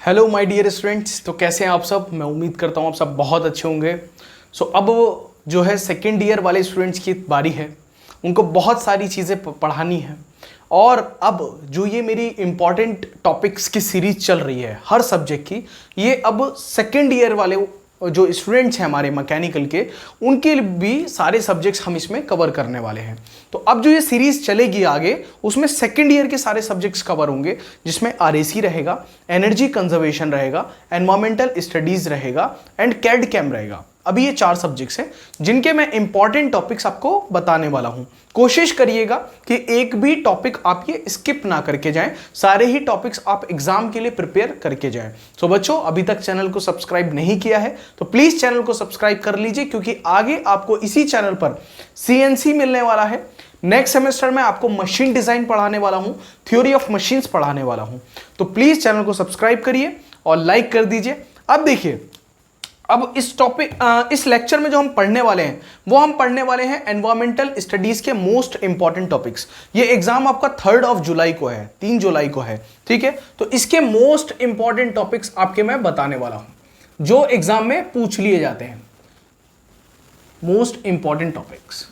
Hello my dear students. तो कैसे हैं आप सब? मैं उम्मीद करता हूँ आप सब बहुत अच्छे होंगे। अब जो है सेकेंड ईयर वाले स्टूडेंट्स की बारी है, उनको बहुत सारी चीज़ें पढ़ानी है। और अब जो ये मेरी इम्पॉर्टेंट टॉपिक्स की सीरीज चल रही है हर सब्जेक्ट की, ये अब सेकेंड ईयर वाले जो स्टूडेंट्स हैं हमारे मैकेनिकल के, उनके भी सारे सब्जेक्ट्स हम इसमें कवर करने वाले हैं। तो अब जो ये सीरीज चलेगी आगे, उसमें सेकेंड ईयर के सारे सब्जेक्ट्स कवर होंगे, जिसमें आरएसी रहेगा, एनर्जी कंजर्वेशन रहेगा, एनवायरमेंटल स्टडीज रहेगा एंड कैड कैम रहेगा। अभी ये 4 सब्जेक्ट्स हैं जिनके मैं इंपॉर्टेंट टॉपिक्स आपको बताने वाला हूं। कोशिश करिएगा कि एक भी टॉपिक आप ये स्किप ना करके जाएं, सारे ही टॉपिक्स आप एग्जाम के लिए प्रिपेयर करके जाएं। तो बच्चों, अभी तक चैनल को सब्सक्राइब नहीं किया है तो प्लीज चैनल को सब्सक्राइब कर लीजिए, क्योंकि आगे आपको इसी चैनल पर सीएनसी मिलने वाला है। नेक्स्ट सेमेस्टर में आपको मशीन डिजाइन पढ़ाने वाला हूं, थ्योरी ऑफ मशीन्स पढ़ाने वाला हूं। तो प्लीज चैनल को सब्सक्राइब करिए और लाइक कर दीजिए। अब देखिए, अब इस लेक्चर में जो हम पढ़ने वाले हैं वो हम पढ़ने वाले हैं एनवायरमेंटल स्टडीज के मोस्ट इंपॉर्टेंट टॉपिक्स। ये एग्जाम आपका 3 जुलाई को है, 3 जुलाई को है, ठीक है। तो इसके मोस्ट इंपॉर्टेंट टॉपिक्स आपके मैं बताने वाला हूं जो एग्जाम में पूछ लिए जाते हैं। मोस्ट इंपॉर्टेंट टॉपिक्स,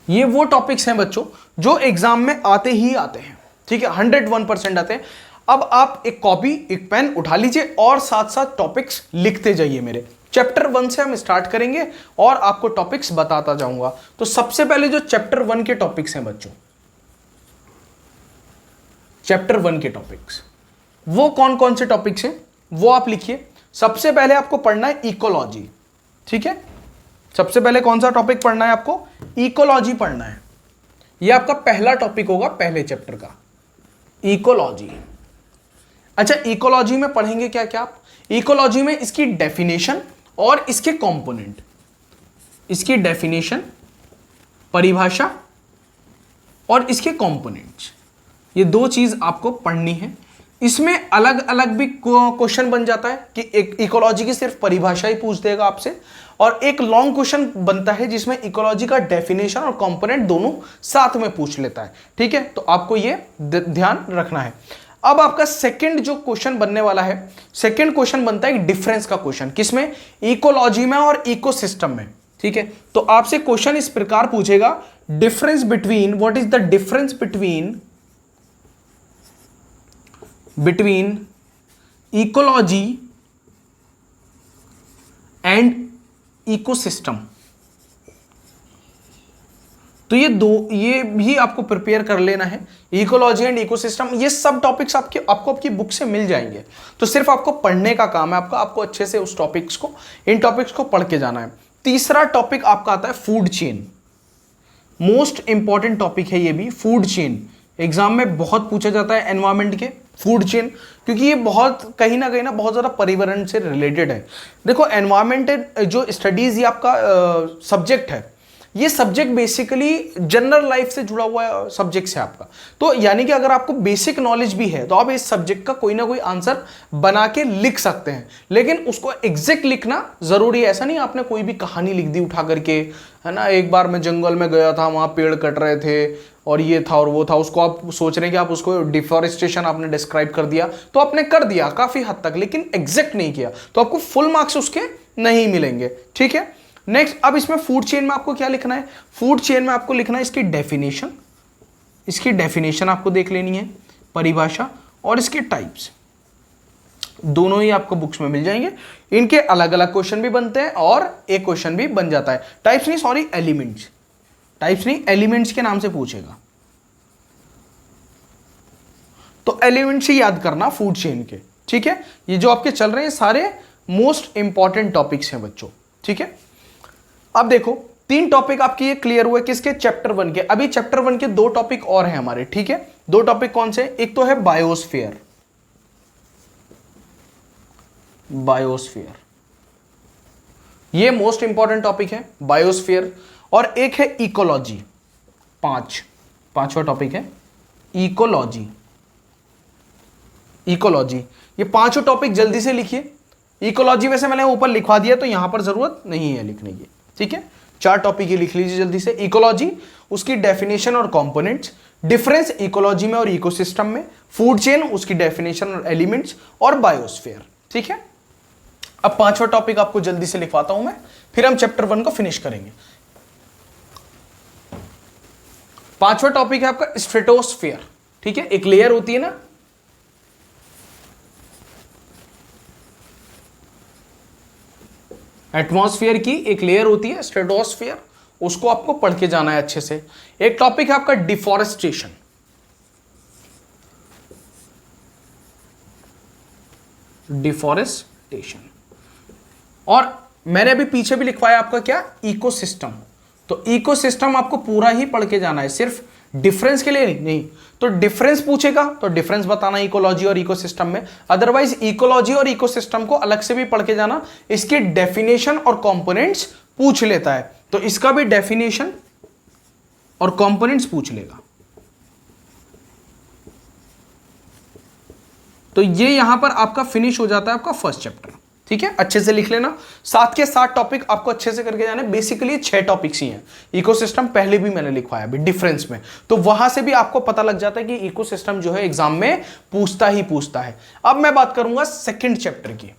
ये वो टॉपिक्स हैं बच्चों जो एग्जाम में आते ही आते हैं, ठीक है, 101% आते हैं। अब आप एक कॉपी एक पेन उठा लीजिए और साथ साथ टॉपिक्स लिखते जाइए। मेरे चैप्टर 1 से हम स्टार्ट करेंगे और आपको टॉपिक्स बताता जाऊंगा। तो सबसे पहले जो चैप्टर 1 के टॉपिक्स हैं बच्चों, चैप्टर 1 के टॉपिक्स वो कौन कौन से टॉपिक्स हैं वो आप लिखिए। सबसे पहले आपको पढ़ना है इकोलॉजी, ठीक है। सबसे पहले कौन सा टॉपिक पढ़ना है आपको? इकोलॉजी पढ़ना है। यह आपका पहला टॉपिक होगा पहले चैप्टर का, इकोलॉजी। अच्छा, इकोलॉजी में पढ़ेंगे क्या क्या आप? इकोलॉजी में इसकी डेफिनेशन और इसके कंपोनेंट, इसकी डेफिनेशन, परिभाषा और इसके कंपोनेंट्स, ये 2 चीज आपको पढ़नी है। इसमें अलग अलग भी क्वेश्चन बन जाता है कि एक इकोलॉजी की सिर्फ परिभाषा ही पूछ देगा आपसे, और एक लॉन्ग क्वेश्चन बनता है जिसमें इकोलॉजी का डेफिनेशन और कंपोनेंट दोनों साथ में पूछ लेता है, ठीक है। तो आपको ये ध्यान रखना है। अब आपका सेकंड जो क्वेश्चन बनने वाला है, सेकंड क्वेश्चन बनता है डिफरेंस का क्वेश्चन। किसमें? इकोलॉजी में और इकोसिस्टम में, ठीक है। तो आपसे क्वेश्चन इस प्रकार पूछेगा, difference between, what is the difference between ecology and ecosystem. तो ये भी आपको प्रिपेयर कर लेना है। इकोलॉजी एंड इकोसिस्टम, ये सब टॉपिक्स आपको आपकी बुक से मिल जाएंगे। तो सिर्फ आपको पढ़ने का काम है आपको अच्छे से उस टॉपिक्स को, इन टॉपिक्स को पढ़ के जाना है। तीसरा टॉपिक आपका आता है food chain. Most important topic है ये भी, फूड चेन। एग्जाम में बहुत पूछा जाता है एनवायरमेंट के, फूड चेन, क्योंकि ये बहुत कहीं ना बहुत ज्यादा पर्यावरण से रिलेटेड है। देखो, एनवायरमेंट जो स्टडीज ये आपका सब्जेक्ट है, ये सब्जेक्ट बेसिकली जनरल लाइफ से जुड़ा हुआ सब्जेक्ट है आपका। तो यानी कि अगर आपको बेसिक नॉलेज भी है तो आप इस सब्जेक्ट का कोई ना कोई आंसर बना के लिख सकते हैं, लेकिन उसको एग्जैक्ट लिखना जरूरी है। ऐसा नहीं आपने कोई भी कहानी लिख दी उठा करके, है ना, एक बार मैं जंगल में गया था, वहां पेड़ कट रहे थे और ये था और वो था, उसको आप सोच रहे हैं कि आप उसको डिफॉरेस्टेशन आपने डिस्क्राइब कर दिया, तो आपने कर दिया काफी हद तक, लेकिन एग्जैक्ट नहीं किया, तो आपको फुल मार्क्स उसके नहीं मिलेंगे, ठीक है। नेक्स्ट, अब इसमें फूड चेन में आपको क्या लिखना है? फूड चेन में आपको लिखना है इसकी डेफिनेशन, इसकी डेफिनेशन आपको देख लेनी है, परिभाषा और इसके टाइप्स, दोनों ही आपको बुक्स में मिल जाएंगे। इनके अलग अलग क्वेश्चन भी बनते हैं और एक क्वेश्चन भी बन जाता है। टाइप्स नहीं, सॉरी, एलिमेंट्स। टाइप्स नहीं, एलिमेंट्स के नाम से पूछेगा, तो एलिमेंट्स ही याद करना फूड चेन के, ठीक है। ये जो आपके चल रहे हैं सारे मोस्ट इंपॉर्टेंट टॉपिक्स हैं बच्चों, ठीक है। अब देखो, 3 टॉपिक आपके ये क्लियर हुए किसके? चैप्टर 1 के। अभी चैप्टर 1 के 2 टॉपिक और हैं हमारे, ठीक है। 2 टॉपिक कौन से? एक तो है बायोस्फीयर, बायोस्फीयर, ये मोस्ट इंपॉर्टेंट टॉपिक है बायोस्फीयर, और एक है इकोलॉजी। पांचवा टॉपिक है इकोलॉजी। इकोलॉजी, ये 5 टॉपिक जल्दी से लिखिए। इकोलॉजी वैसे मैंने ऊपर लिखवा दिया तो यहां पर जरूरत नहीं है लिखने की, ठीक है। 4 टॉपिक ही लिख लीजिए जल्दी से। इकोलॉजी, उसकी डेफिनेशन और कंपोनेंट्स, डिफरेंस इकोलॉजी में और इकोसिस्टम में, फूड चेन उसकी डेफिनेशन और एलिमेंट्स, और बायोस्फीयर। ठीक है, अब पांचवा टॉपिक आपको जल्दी से लिखवाता हूं मैं, फिर हम चैप्टर 1 को फिनिश करेंगे। पांचवा टॉपिक है आपका स्ट्रेटोस्फीयर। ठीक है, एक लेयर होती है ना, एटमॉस्फेयर की एक लेयर होती है स्ट्रेटोस्फीयर, उसको आपको पढ़ के जाना है अच्छे से। एक टॉपिक है आपका डिफॉरेस्टेशन, डिफॉरेस्टेशन, और मैंने अभी पीछे भी लिखवाया आपका क्या, इकोसिस्टम। तो इकोसिस्टम आपको पूरा ही पढ़ के जाना है, सिर्फ डिफरेंस के लिए नहीं। तो डिफरेंस पूछेगा तो डिफरेंस बताना इकोलॉजी और इकोसिस्टम में, अदरवाइज इकोलॉजी और इकोसिस्टम को अलग से भी पढ़ के जाना, इसकी डेफिनेशन और कंपोनेंट्स पूछ लेता है, तो इसका भी डेफिनेशन और कंपोनेंट्स पूछ लेगा। तो ये यहां पर आपका फिनिश हो जाता है आपका फर्स्ट चैप्टर। ठीक है, अच्छे से लिख लेना, 7 के 7 टॉपिक आपको अच्छे से करके जाने। बेसिकली 6 टॉपिक्स ही हैं, इकोसिस्टम पहले भी मैंने लिखवाया अभी डिफरेंस में, तो वहां से भी आपको पता लग जाता है कि इकोसिस्टम जो है एग्जाम में पूछता ही पूछता है। अब मैं बात करूंगा सेकंड चैप्टर की।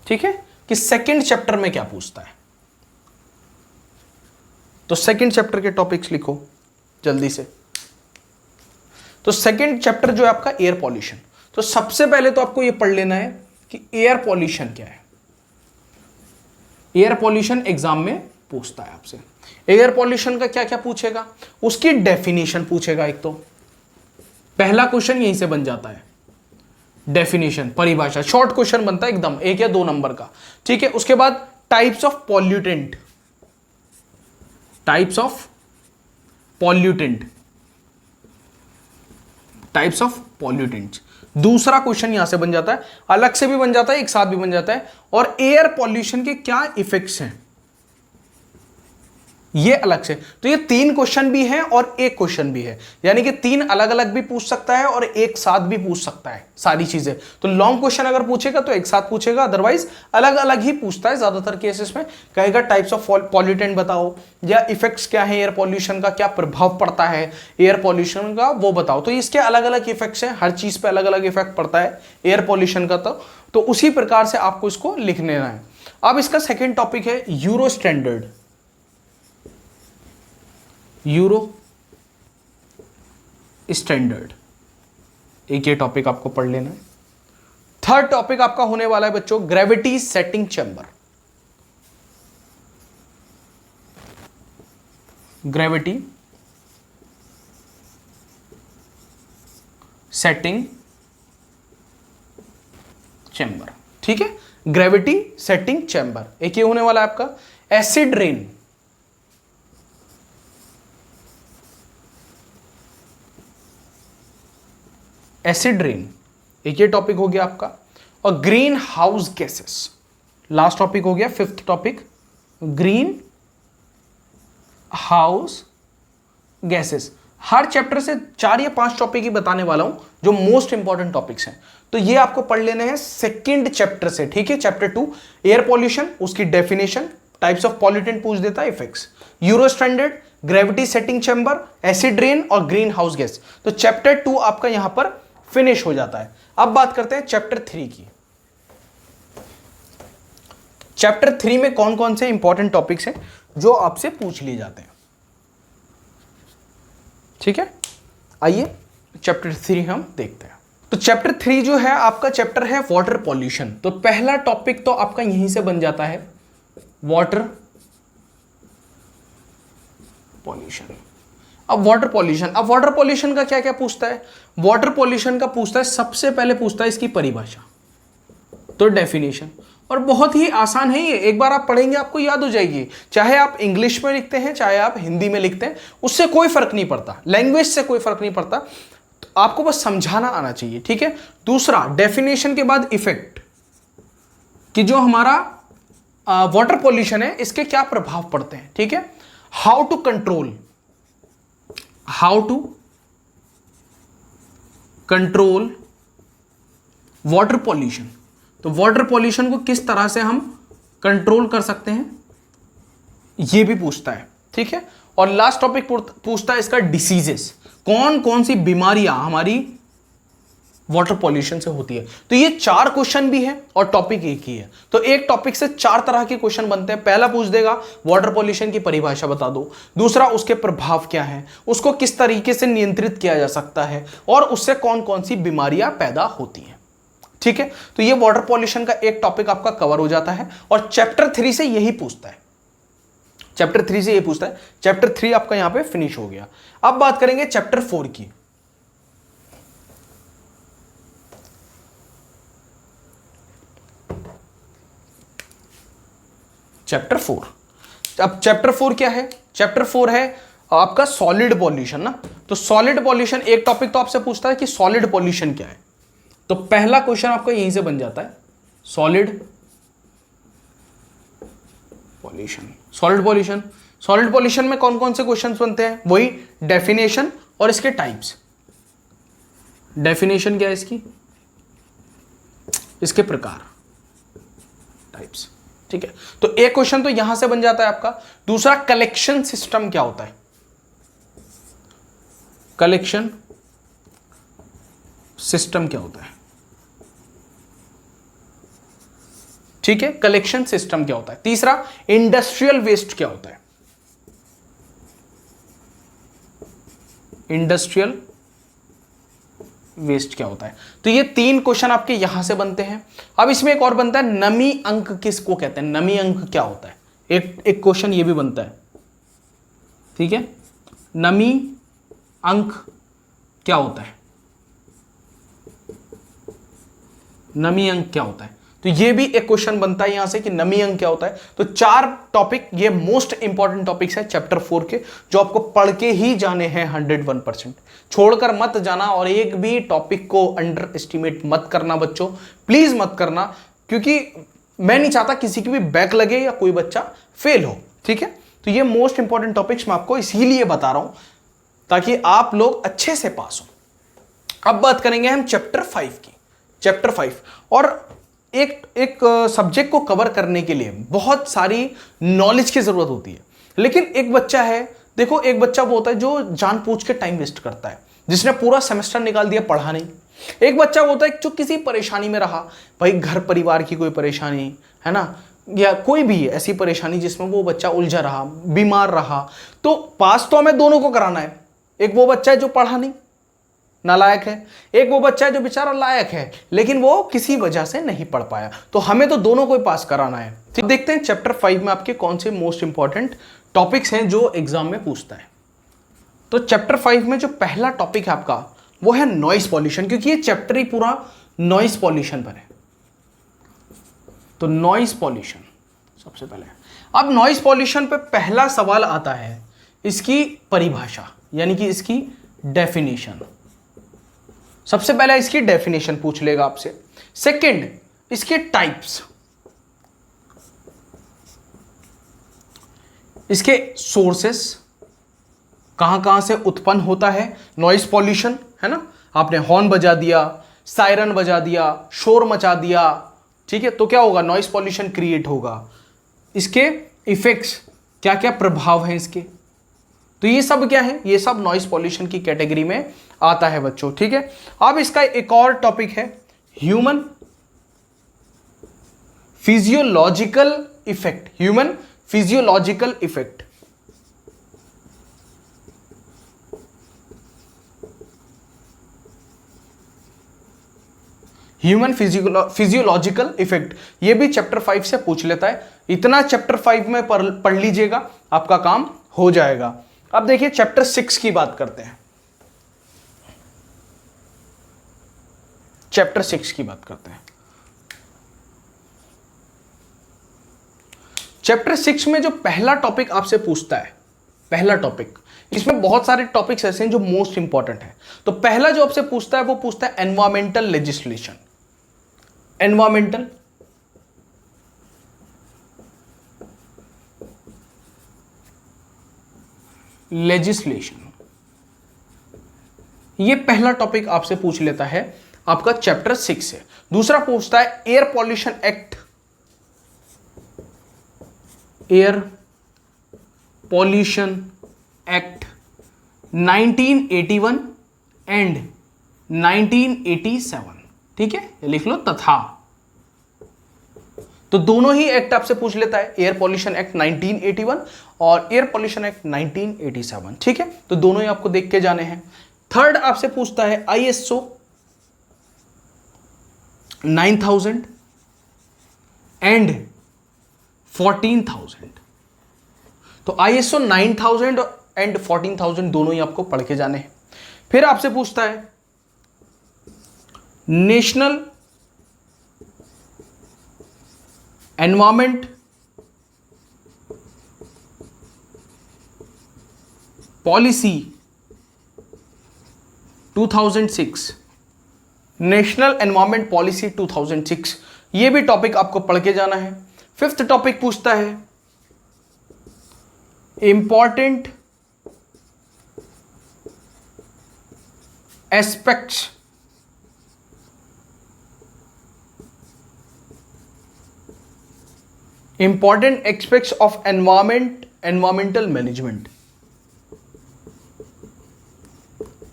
ठीक है, कि सेकंड चैप्टर में क्या पूछता है। तो सेकंड चैप्टर के टॉपिक्स लिखो जल्दी से। तो सेकंड चैप्टर जो है आपका एयर पॉल्यूशन। तो सबसे पहले तो आपको यह पढ़ लेना है कि एयर पॉल्यूशन क्या है। एयर पॉल्यूशन एग्जाम में पूछता है आपसे। एयर पॉल्यूशन का क्या क्या पूछेगा, उसकी डेफिनेशन पूछेगा। एक तो पहला क्वेश्चन यहीं से बन जाता है, डेफिनेशन, परिभाषा, शॉर्ट क्वेश्चन बनता है एकदम, 1 या 2 नंबर का। ठीक है, उसके बाद types of pollutant, types of pollutant, types of pollutants दूसरा क्वेश्चन यहां से बन जाता है, अलग से भी बन जाता है, एक साथ भी बन जाता है। और एयर पॉल्यूशन के क्या इफेक्ट्स हैं ये अलग से। तो ये 3 क्वेश्चन भी हैं और 1 क्वेश्चन भी है, यानी कि 3 अलग अलग भी पूछ सकता है और एक साथ भी पूछ सकता है सारी चीजें। तो लॉन्ग क्वेश्चन अगर पूछेगा तो एक साथ पूछेगा, अदरवाइज अलग अलग ही पूछता है ज्यादातर केसेस में। कहेगा टाइप्स ऑफ पॉल्यूटेंट बताओ, या इफेक्ट्स क्या है एयर पॉल्यूशन का, क्या प्रभाव पड़ता है एयर पॉल्यूशन का वो बताओ। तो इसके अलग अलग इफेक्ट्स हैं, हर चीज पे अलग अलग इफेक्ट पड़ता है एयर पॉल्यूशन का। तो उसी प्रकार से आपको इसको लिख लेना है। अब इसका सेकेंड टॉपिक है यूरो स्टैंडर्ड, यूरो स्टैंडर्ड, एक ये टॉपिक आपको पढ़ लेना है। थर्ड टॉपिक आपका होने वाला है बच्चों gravity setting chamber, gravity setting chamber. ठीक है, ग्रेविटी सेटिंग चैम्बर। एक ये होने वाला है आपका एसिड रेन, एसिड रेन एक ये टॉपिक हो गया आपका। और greenhouse gases last topic हो गया, 5th topic greenhouse gases. हर चैप्टर से 4 या 5 टॉपिक ही बताने वाला हूं जो मोस्ट इंपॉर्टेंट टॉपिक्स हैं। तो ये आपको पढ़ लेने हैं सेकंड चैप्टर से। ठीक है, चैप्टर 2 एयर पॉल्यूशन, उसकी डेफिनेशन, टाइप्स ऑफ पॉल्यूटेंट पूछ देता है, effects, euro standard, gravity setting chamber, acid rain और ग्रीन हाउस गैस। तो चैप्टर 2 आपका यहां पर फिनिश हो जाता है। अब बात करते हैं चैप्टर 3 की। चैप्टर 3 में कौन कौन से इंपॉर्टेंट टॉपिक्स हैं जो आपसे पूछ लिए जाते हैं। ठीक है, आइए चैप्टर 3 हम देखते हैं। तो चैप्टर 3 जो है आपका चैप्टर है वाटर पॉल्यूशन। तो पहला टॉपिक तो आपका यहीं से बन जाता है, वाटर पॉल्यूशन। अब वाटर पॉल्यूशन का क्या क्या पूछता है। वाटर पॉल्यूशन का पूछता है, सबसे पहले पूछता है इसकी परिभाषा, तो डेफिनेशन। और बहुत ही आसान है ये, एक बार आप पढ़ेंगे आपको याद हो जाएगी। चाहे आप इंग्लिश में लिखते हैं चाहे आप हिंदी में लिखते हैं, उससे कोई फर्क नहीं पड़ता, लैंग्वेज से कोई फर्क नहीं पड़ता, तो आपको बस समझाना आना चाहिए। ठीक है, दूसरा डेफिनेशन के बाद इफेक्ट, कि जो हमारा वाटर पॉल्यूशन है इसके क्या प्रभाव पड़ते हैं। ठीक है, how to control water pollution. तो वाटर पॉल्यूशन को किस तरह से हम कंट्रोल कर सकते हैं ये भी पूछता है। ठीक है, और लास्ट टॉपिक पूछता है इसका डिसीजेस, कौन कौन सी बीमारियां हमारी वाटर पॉल्यूशन से होती है। तो ये 4 क्वेश्चन भी है और टॉपिक एक ही है, तो एक टॉपिक से 4 तरह के क्वेश्चन बनते हैं। पहला पूछ देगा वाटर पॉल्यूशन की परिभाषा बता दो, दूसरा उसके प्रभाव क्या है, उसको किस तरीके से नियंत्रित किया जा सकता है, और उससे कौन कौन सी बीमारियां पैदा होती हैं। ठीक है, तो ये वाटर पॉल्यूशन का एक टॉपिक आपका कवर हो जाता है और चैप्टर 3 से यही पूछता है, चैप्टर 3 से ये पूछता है। चैप्टर 3 आपका यहां पे फिनिश हो गया। अब बात करेंगे चैप्टर 4 की। चैप्टर 4, अब चैप्टर 4 क्या है? चैप्टर 4 है आपका सॉलिड पॉल्यूशन ना। तो सॉलिड पॉल्यूशन एक टॉपिक तो आपसे पूछता है कि सॉलिड पॉल्यूशन क्या है, तो पहला क्वेश्चन आपका यहीं से बन जाता है, solid pollution. Solid pollution, solid pollution में कौन कौन से क्वेश्चंस बनते हैं? वही डेफिनेशन और इसके टाइप्स। डेफिनेशन क्या है इसकी, इसके प्रकार, टाइप्स। ठीक है, तो एक क्वेश्चन तो यहां से बन जाता है आपका। दूसरा, कलेक्शन सिस्टम क्या होता है? कलेक्शन सिस्टम क्या होता है? ठीक है, कलेक्शन सिस्टम क्या होता है। तीसरा, इंडस्ट्रियल वेस्ट क्या होता है? इंडस्ट्रियल वेस्ट क्या होता है। तो ये 3 क्वेश्चन आपके यहां से बनते हैं। अब इसमें एक और बनता है, नमी अंक किसको कहते हैं? नमी अंक क्या होता है? एक क्वेश्चन ये भी बनता है। ठीक है, नमी अंक क्या होता है? नमी अंक क्या होता है? तो ये भी एक क्वेश्चन बनता है यहां से कि नमी अंक क्या होता है। तो 4 टॉपिक ये मोस्ट इंपॉर्टेंट टॉपिक्स है चैप्टर 4 के, जो आपको पढ़ के ही जाने हैं 101%। छोड़कर मत जाना और एक भी टॉपिक को अंडर एस्टिमेट मत करना बच्चों, प्लीज मत करना, क्योंकि मैं नहीं चाहता किसी की भी बैक लगे या कोई बच्चा फेल हो। ठीक है, तो ये मोस्ट इंपॉर्टेंट टॉपिक्स मैं आपको इसीलिए बता रहा हूं ताकि आप लोग अच्छे से पास हो। अब बात करेंगे हम चैप्टर 5 की। चैप्टर 5, और एक सब्जेक्ट को कवर करने के लिए बहुत सारी नॉलेज की जरूरत होती है। लेकिन एक बच्चा है, देखो एक बच्चा वो होता है जो जानबूझ के टाइम वेस्ट करता है, जिसने पूरा सेमेस्टर निकाल दिया पढ़ा नहीं। एक बच्चा वो होता है जो किसी परेशानी में रहा, भाई घर परिवार की कोई परेशानी है ना, या कोई भी ऐसी परेशानी जिसमें वो बच्चा उलझा रहा, बीमार रहा, तो पास तो हमें दोनों को कराना है। एक वो बच्चा है जो पढ़ा नहीं, नालायक है, एक वो बच्चा है जो बेचारा लायक है लेकिन वो किसी वजह से नहीं पढ़ पाया, तो हमें तो दोनों को ही पास कराना है। तो देखते हैं चैप्टर 5 में आपके कौन से मोस्ट इंपॉर्टेंट टॉपिक्स हैं जो एग्जाम में पूछता है। तो चैप्टर 5 में जो पहला टॉपिक है आपका वो है नॉइस पॉल्यूशन, क्योंकि ये चैप्टर ही पूरा नॉइस पॉल्यूशन पर है। तो नॉइस पॉल्यूशन सबसे पहले, अब नॉइस पॉल्यूशन पे पहला सवाल आता है इसकी परिभाषा, यानी कि इसकी डेफिनेशन। सबसे पहले इसकी डेफिनेशन पूछ लेगा आपसे। सेकंड, इसके टाइप्स, इसके सोर्सेस, कहां कहां से उत्पन्न होता है नॉइस पॉल्यूशन, है ना। आपने हॉर्न बजा दिया, सायरन बजा दिया, शोर मचा दिया, ठीक है, तो क्या होगा, नॉइस पॉल्यूशन क्रिएट होगा। इसके इफेक्ट्स, क्या क्या प्रभाव हैं इसके, तो ये सब क्या है, ये सब नॉइस पॉल्यूशन की कैटेगरी में आता है बच्चों। ठीक है, अब इसका एक और टॉपिक है human physiological effect. Human physiological effect, human physiological effect, ये भी चैप्टर 5 से पूछ लेता है। इतना चैप्टर 5 में पढ़ लीजिएगा, आपका काम हो जाएगा। अब देखिए चैप्टर 6 की बात करते हैं। चैप्टर 6 की बात करते हैं। चैप्टर 6 में जो पहला टॉपिक आपसे पूछता है, पहला टॉपिक, इसमें बहुत सारे टॉपिक्स ऐसे हैं जो मोस्ट इंपॉर्टेंट है। तो पहला जो आपसे पूछता है वो पूछता है एनवायरमेंटल लेजिस्लेशन। एनवायरमेंटल लेजिस्लेशन, ये पहला टॉपिक आपसे पूछ लेता है आपका चैप्टर 6 से। दूसरा पूछता है air pollution act, air pollution act 1981 and 1987, ठीक है, ये लिख लो तथा। तो दोनों ही एक्ट आपसे पूछ लेता है, एयर पॉल्यूशन एक्ट 1981 और एयर पॉल्यूशन एक्ट 1987, ठीक है, तो दोनों ही आपको देख के जाने हैं। थर्ड आपसे पूछता है ISO 9000 एंड 14000। तो ISO 9000 एंड 14000 दोनों ही आपको पढ़ के जाने हैं। फिर आपसे पूछता है national environment policy 2006, national environment policy 2006, ये भी टॉपिक आपको पढ़ के जाना है। फिफ्थ टॉपिक पूछता है important aspects of environmental management,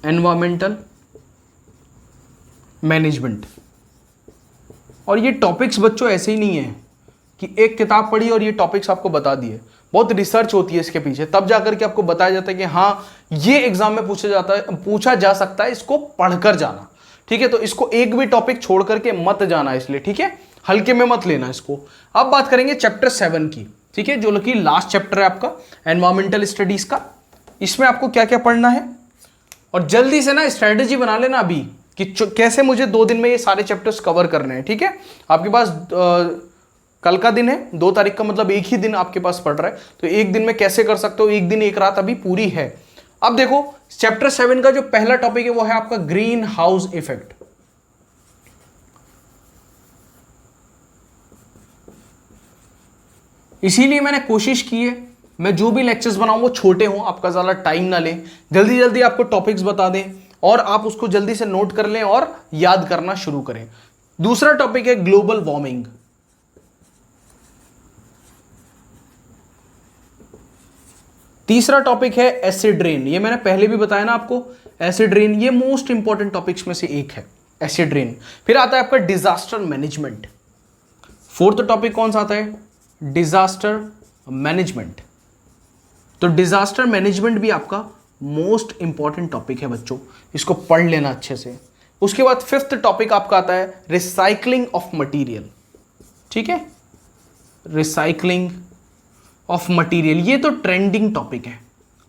environmental management. और ये टॉपिक्स बच्चों ऐसे ही नहीं है कि एक किताब पढ़ी और ये टॉपिक्स आपको बता दिए, बहुत रिसर्च होती है इसके पीछे, तब जाकर के आपको बताया जाता है कि हाँ ये एग्जाम में पूछा जा सकता है, इसको पढ़कर जाना, ठीक है। तो इसको एक भी टॉपिक छोड़ करके मत जाना, इसलिए ठीक है, हल्के में मत लेना इसको। अब बात करेंगे चैप्टर 7 की, ठीक है, जो कि लास्ट चैप्टर है आपका एनवायरमेंटल स्टडीज का। इसमें आपको क्या क्या पढ़ना है, और जल्दी से ना स्ट्रेटेजी बना लेना अभी कि कैसे मुझे 2 दिन में ये सारे चैप्टर्स कवर करने हैं, ठीक है। आपके पास कल का दिन है, 2 तारीख का, मतलब एक ही दिन आपके पास पड़ रहा है, तो एक दिन में कैसे कर सकते हो, एक दिन एक रात अभी पूरी है। अब देखो चैप्टर 7 का जो पहला टॉपिक है वो है आपका ग्रीन हाउस इफेक्ट। इसीलिए मैंने कोशिश की है मैं जो भी लेक्चर्स बनाऊं वो छोटे हों, आपका ज़्यादा टाइम ना लें, जल्दी जल्दी आपको टॉपिक्स बता दें और आप उसको जल्दी से नोट कर लें और याद करना शुरू करें। दूसरा टॉपिक है ग्लोबल वार्मिंग। तीसरा टॉपिक है एसिड रेन, ये मैंने पहले भी बताया ना आपको, एसिड रेन ये मोस्ट इंपॉर्टेंट टॉपिक्स में से एक है, एसिड रेन। फिर आता है आपका डिजास्टर मैनेजमेंट। फोर्थ टॉपिक कौन सा आता है, डिजास्टर मैनेजमेंट। तो डिजास्टर मैनेजमेंट भी आपका मोस्ट इंपॉर्टेंट टॉपिक है बच्चों, इसको पढ़ लेना अच्छे से। उसके बाद फिफ्थ टॉपिक आपका आता है रिसाइकलिंग ऑफ मटेरियल, ठीक है, रिसाइकलिंग ऑफ मटेरियल, ये तो ट्रेंडिंग टॉपिक है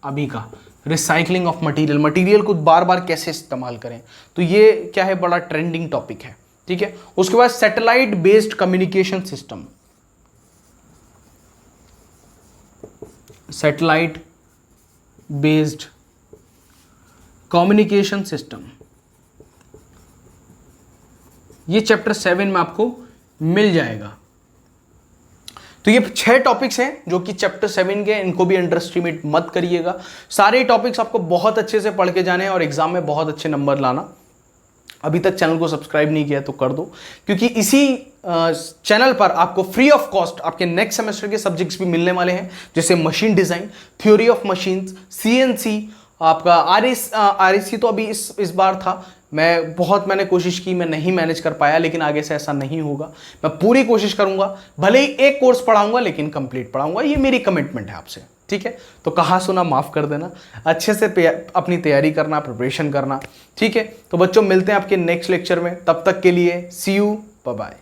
अभी का, रिसाइकलिंग ऑफ मटेरियल, मटेरियल को बार बार कैसे इस्तेमाल करें, तो ये क्या है, बड़ा ट्रेंडिंग टॉपिक है, ठीक है। उसके बाद satellite based communication system, satellite based communication system, ये चैप्टर 7 में आपको मिल जाएगा। तो ये 6 टॉपिक्स हैं जो कि चैप्टर 7 के, इनको भी अंडर एस्टिमेट मत करिएगा। सारे टॉपिक्स आपको बहुत अच्छे से पढ़ के जाने हैं और एग्जाम में बहुत अच्छे नंबर लाना। अभी तक चैनल को सब्सक्राइब नहीं किया तो कर दो, क्योंकि इसी चैनल पर आपको फ्री ऑफ कॉस्ट आपके नेक्स्ट सेमेस्टर के सब्जेक्ट्स भी मिलने वाले हैं, जैसे machine design, theory of machines, CNC, आपका RSC तो अभी इस बार था, मैंने कोशिश की, मैं नहीं मैनेज कर पाया, लेकिन आगे से ऐसा नहीं होगा, मैं पूरी कोशिश करूंगा, भले ही एक कोर्स पढ़ाऊंगा लेकिन कंप्लीट पढ़ाऊंगा, ये मेरी कमिटमेंट है आपसे, ठीक है। तो कहा सुना माफ़ कर देना, अच्छे से अपनी तैयारी करना, प्रिपरेशन करना, ठीक है। तो बच्चों मिलते हैं आपके नेक्स्ट लेक्चर में, तब तक के लिए सी यू, बाय बाय।